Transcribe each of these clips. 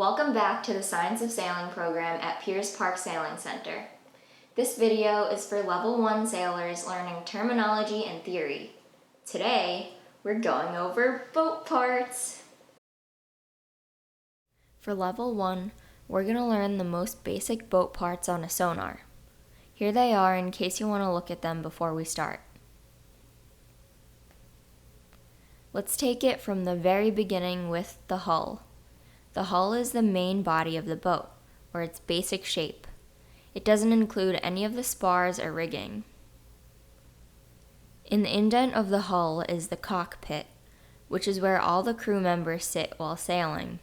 Welcome back to the Science of Sailing program at Piers Park Sailing Center. This video is for Level 1 sailors learning terminology and theory. Today, we're going over boat parts. For Level 1, we're going to learn the most basic boat parts on a sonar. Here they are in case you want to look at them before we start. Let's take it from the very beginning with the hull. The hull is the main body of the boat, or its basic shape. It doesn't include any of the spars or rigging. In the indent of the hull is the cockpit, which is where all the crew members sit while sailing.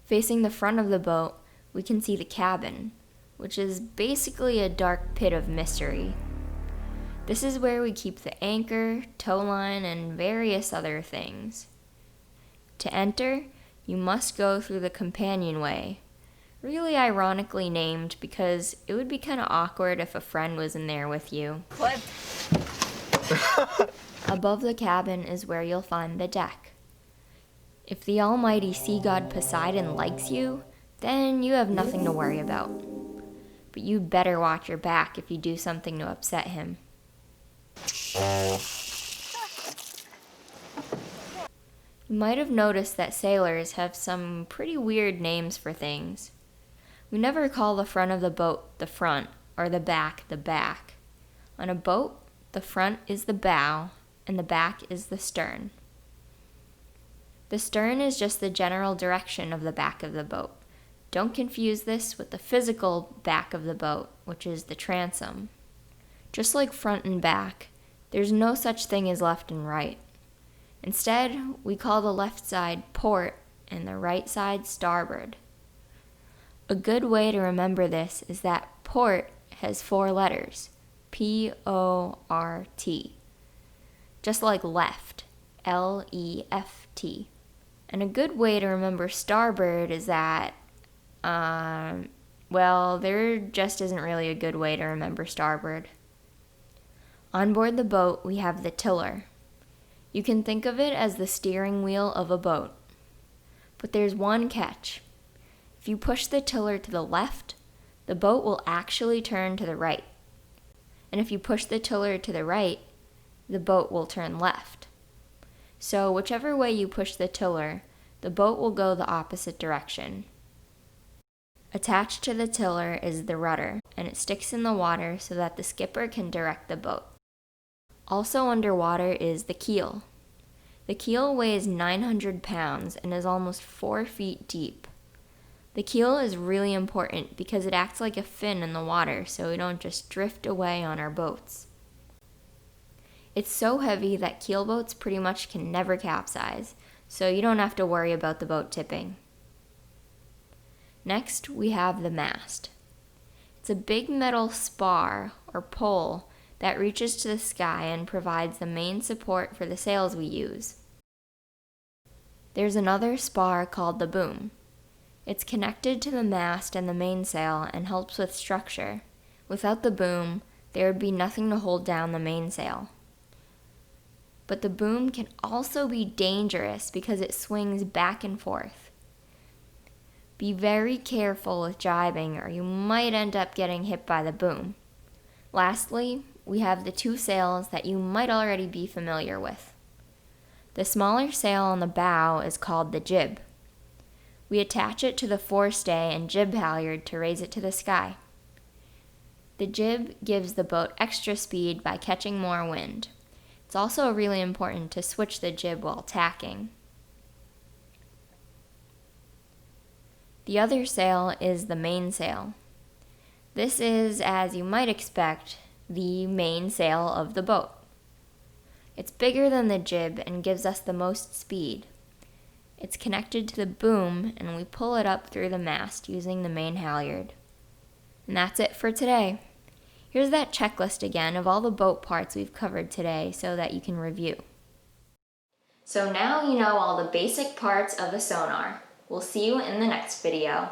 Facing the front of the boat, we can see the cabin, which is basically a dark pit of mystery. This is where we keep the anchor, tow line, and various other things. To enter, you must go through the Companionway, really ironically named because it would be kind of awkward if a friend was in there with you. Clip. Above the cabin is where you'll find the deck. If the almighty sea god Poseidon likes you, then you have nothing to worry about. But you better watch your back if you do something to upset him. You might have noticed that sailors have some pretty weird names for things. We never call the front of the boat the front, or the back the back. On a boat, the front is the bow, and the back is the stern. The stern is just the general direction of the back of the boat. Don't confuse this with the physical back of the boat, which is the transom. Just like front and back, there's no such thing as left and right. Instead, we call the left side port and the right side starboard. A good way to remember this is that port has 4 letters, P-O-R-T, just like left, L-E-F-T. And a good way to remember starboard is that, there just isn't really a good way to remember starboard. On board the boat, we have the tiller. You can think of it as the steering wheel of a boat. But there's one catch. If you push the tiller to the left, the boat will actually turn to the right. And if you push the tiller to the right, the boat will turn left. So whichever way you push the tiller, the boat will go the opposite direction. Attached to the tiller is the rudder, and it sticks in the water so that the skipper can direct the boat. Also underwater is the keel. The keel weighs 900 pounds and is almost 4 feet deep. The keel is really important because it acts like a fin in the water so we don't just drift away on our boats. It's so heavy that keelboats pretty much can never capsize, so you don't have to worry about the boat tipping. Next, we have the mast. It's a big metal spar or pole that reaches to the sky and provides the main support for the sails we use. There's another spar called the boom. It's connected to the mast and the mainsail and helps with structure. Without the boom, there would be nothing to hold down the mainsail. But the boom can also be dangerous because it swings back and forth. Be very careful with jibing or you might end up getting hit by the boom. Lastly, we have the 2 sails that you might already be familiar with. The smaller sail on the bow is called the jib. We attach it to the forestay and jib halyard to raise it to the sky. The jib gives the boat extra speed by catching more wind. It's also really important to switch the jib while tacking. The other sail is the mainsail. This is, as you might expect, the main sail of the boat. It's bigger than the jib and gives us the most speed. It's connected to the boom and we pull it up through the mast using the main halyard. And that's it for today. Here's that checklist again of all the boat parts we've covered today so that you can review. So now you know all the basic parts of a sonar. We'll see you in the next video.